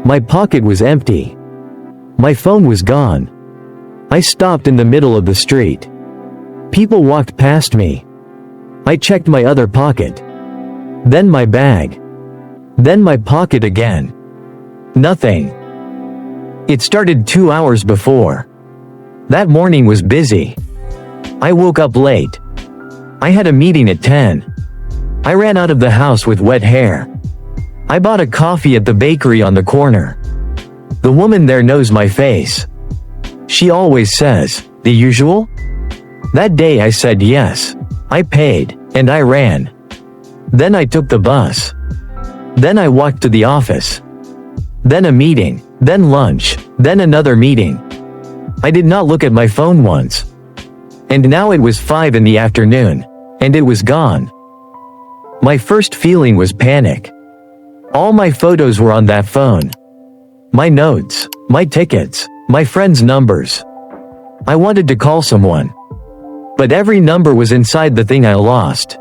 My pocket was empty. My phone was gone. I stopped in the middle of the street. People walked past me. I checked my other pocket. Then my bag. Then my pocket again. Nothing. It started 2 hours before. That morning was busy. I woke up late. I had a meeting at 10. I ran out of the house with wet hair. I bought a coffee at the bakery on the corner. The woman there knows my face. She always says, "The usual?" That day I said yes. I paid, and I ran. Then I took the bus. Then I walked to the office. Then a meeting, then lunch, then another meeting. I did not look at my phone once. And now it was 5 in the afternoon, and it was gone. My first feeling was panic. All my photos were on that phone. My notes, my tickets, my friends' numbers. I wanted to call someone. But every number was inside the thing I lost.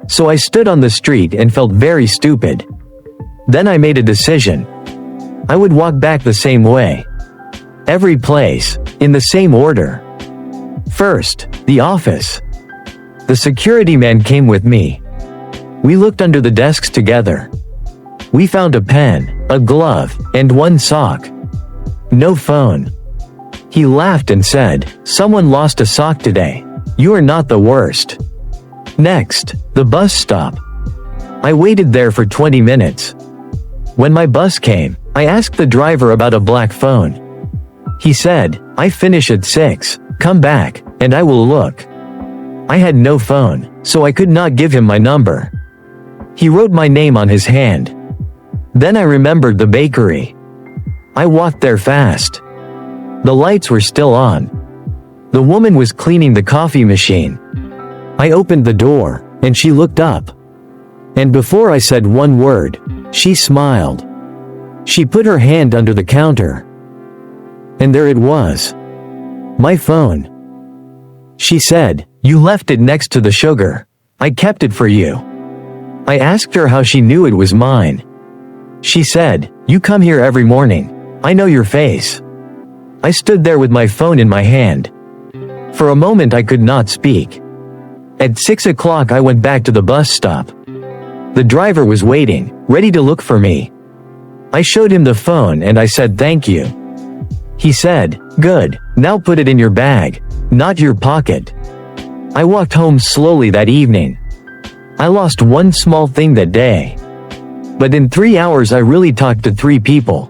So I stood on the street and felt very stupid. Then I made a decision. I would walk back the same way. Every place, in the same order. First, the office. The security man came with me. We looked under the desks together. We found a pen, a glove, and one sock. No phone. He laughed and said, "Someone lost a sock today. You are not the worst." Next, the bus stop. I waited there for 20 minutes. When my bus came, I asked the driver about a black phone. He said, "I finish at 6, come back, and I will look." I had no phone, so I could not give him my number. He wrote my name on his hand. Then I remembered the bakery. I walked there fast. The lights were still on. The woman was cleaning the coffee machine. I opened the door, and she looked up. And before I said one word, she smiled. She put her hand under the counter. And there it was. My phone. She said, "You left it next to the sugar. I kept it for you." I asked her how she knew it was mine. She said, "You come here every morning. I know your face." I stood there with my phone in my hand. For a moment I could not speak. At 6 o'clock I went back to the bus stop. The driver was waiting, ready to look for me. I showed him the phone and I said thank you. He said, "Good, now put it in your bag, not your pocket." I walked home slowly that evening. I lost one small thing that day. But in 3 hours I really talked to 3 people.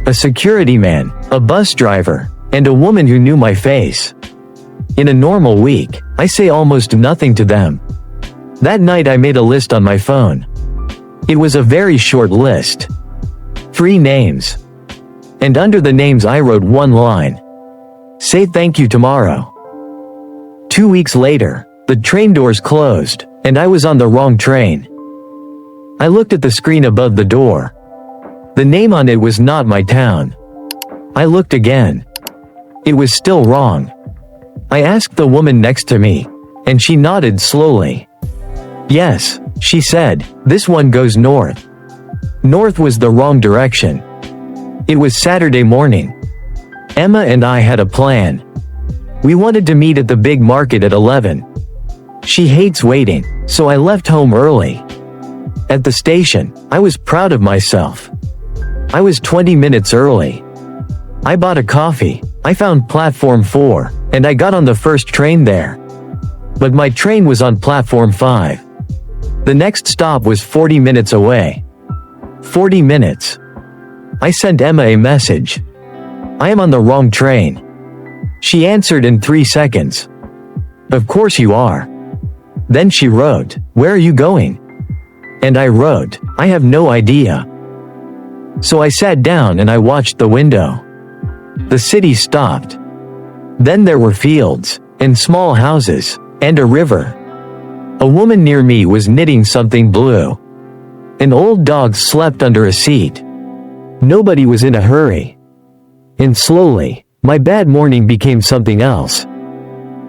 A security man, a bus driver, and a woman who knew my face. In a normal week, I say almost nothing to them. That night I made a list on my phone. It was a very short list. 3 names. And under the names I wrote one line. "Say thank you tomorrow." 2 weeks later, the train doors closed, and I was on the wrong train. I looked at the screen above the door. The name on it was not my town. I looked again. It was still wrong. I asked the woman next to me, and she nodded slowly. "Yes," she said, "this one goes north." North was the wrong direction. It was Saturday morning. Emma and I had a plan. We wanted to meet at the big market at 11. She hates waiting, so I left home early. At the station, I was proud of myself. I was 20 minutes early. I bought a coffee, I found platform 4, and I got on the first train there. But my train was on platform 5. The next stop was 40 minutes away. 40 minutes. I sent Emma a message. "I am on the wrong train." She answered in 3 seconds. "Of course you are." Then she wrote, "Where are you going?" And I wrote, "I have no idea." So I sat down and I watched the window. The city stopped. Then there were fields, and small houses, and a river. A woman near me was knitting something blue. An old dog slept under a seat. Nobody was in a hurry. And slowly, my bad morning became something else.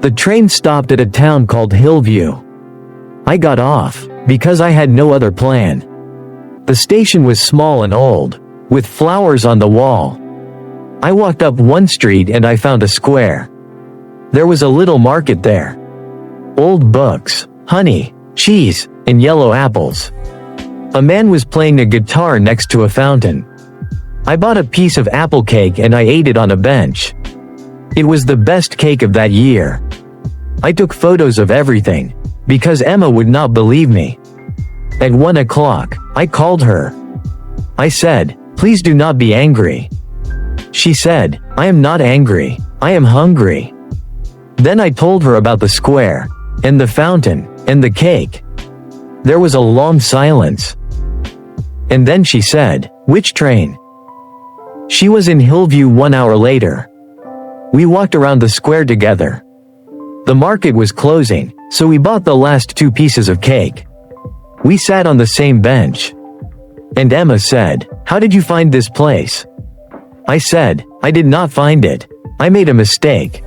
The train stopped at a town called Hillview. I got off, because I had no other plan. The station was small and old, with flowers on the wall. I walked up one street and I found a square. There was a little market there. Old books, honey, cheese, and yellow apples. A man was playing a guitar next to a fountain. I bought a piece of apple cake and I ate it on a bench. It was the best cake of that year. I took photos of everything, because Emma would not believe me. At 1 o'clock, I called her. I said, "Please do not be angry." She said, "I am not angry, I am hungry." Then I told her about the square, and the fountain, and the cake. There was a long silence. And then she said, "Which train?" She was in Hillview 1 hour later. We walked around the square together. The market was closing, so we bought the last 2 pieces of cake. We sat on the same bench. And Emma said, "How did you find this place?" I said, "I did not find it. I made a mistake.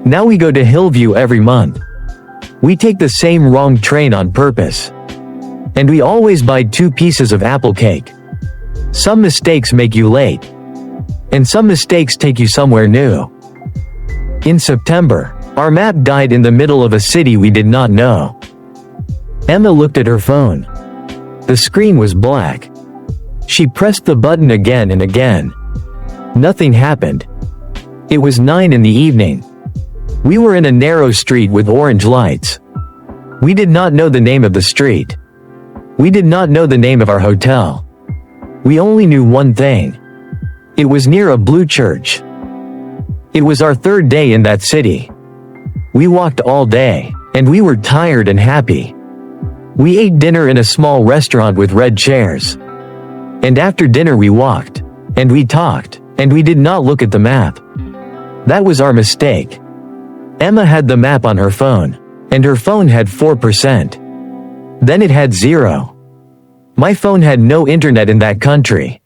Now we go to Hillview every month. We take the same wrong train on purpose. And we always buy 2 pieces of apple cake. Some mistakes make you late. And some mistakes take you somewhere new." In September, our map died in the middle of a city we did not know. Emma looked at her phone. The screen was black. She pressed the button again and again. Nothing happened. It was 9 in the evening. We were in a narrow street with orange lights. We did not know the name of the street. We did not know the name of our hotel. We only knew one thing. It was near a blue church. It was our 3rd day in that city. We walked all day, and we were tired and happy. We ate dinner in a small restaurant with red chairs. And after dinner we walked, and we talked, and we did not look at the map. That was our mistake. Emma had the map on her phone, and her phone had 4%. Then it had 0. My phone had no internet in that country.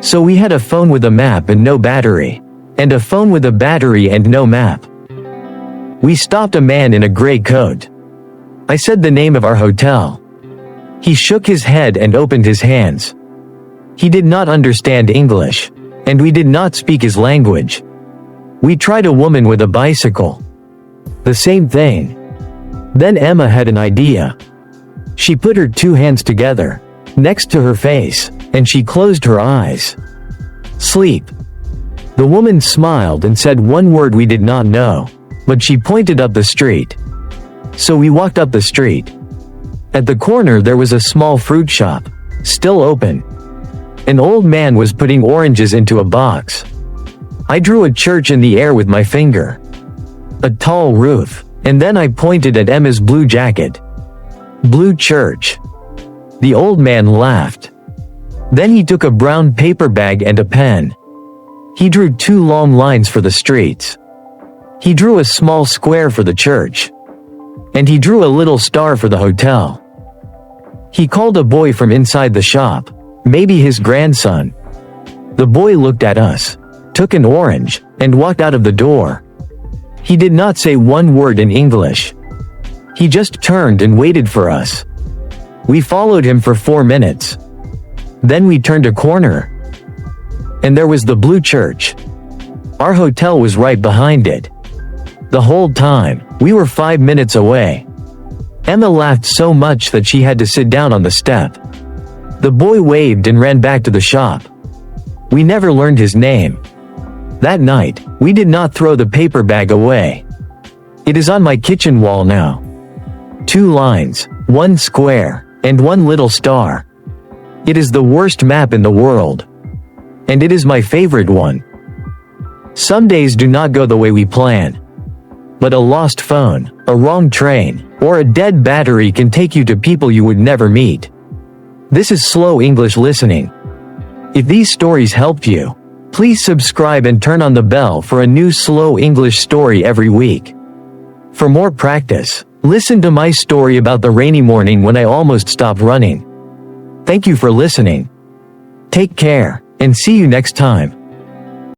So we had a phone with a map and no battery, and a phone with a battery and no map. We stopped a man in a gray coat. I said the name of our hotel. He shook his head and opened his hands. He did not understand English, and we did not speak his language. We tried a woman with a bicycle. The same thing. Then Emma had an idea. She put her 2 hands together, next to her face, and she closed her eyes. Sleep. The woman smiled and said one word we did not know, but she pointed up the street. So we walked up the street. At the corner there was a small fruit shop, still open. An old man was putting oranges into a box. I drew a church in the air with my finger. A tall roof, and then I pointed at Emma's blue jacket. Blue church. The old man laughed. Then he took a brown paper bag and a pen. He drew 2 long lines for the streets. He drew a small square for the church. And he drew a little star for the hotel. He called a boy from inside the shop, maybe his grandson. The boy looked at us, took an orange, and walked out of the door. He did not say one word in English. He just turned and waited for us. We followed him for 4 minutes. Then we turned a corner. And there was the blue church. Our hotel was right behind it. The whole time, we were 5 minutes away. Emma laughed so much that she had to sit down on the step. The boy waved and ran back to the shop. We never learned his name. That night, we did not throw the paper bag away. It is on my kitchen wall now. 2 lines, 1 square, and 1 little star. It is the worst map in the world. And it is my favorite one. Some days do not go the way we plan. But a lost phone, a wrong train, or a dead battery can take you to people you would never meet. This is Slow English Listening. If these stories helped you, please subscribe and turn on the bell for a new Slow English story every week. For more practice, listen to my story about the rainy morning when I almost stopped running. Thank you for listening. Take care, and see you next time.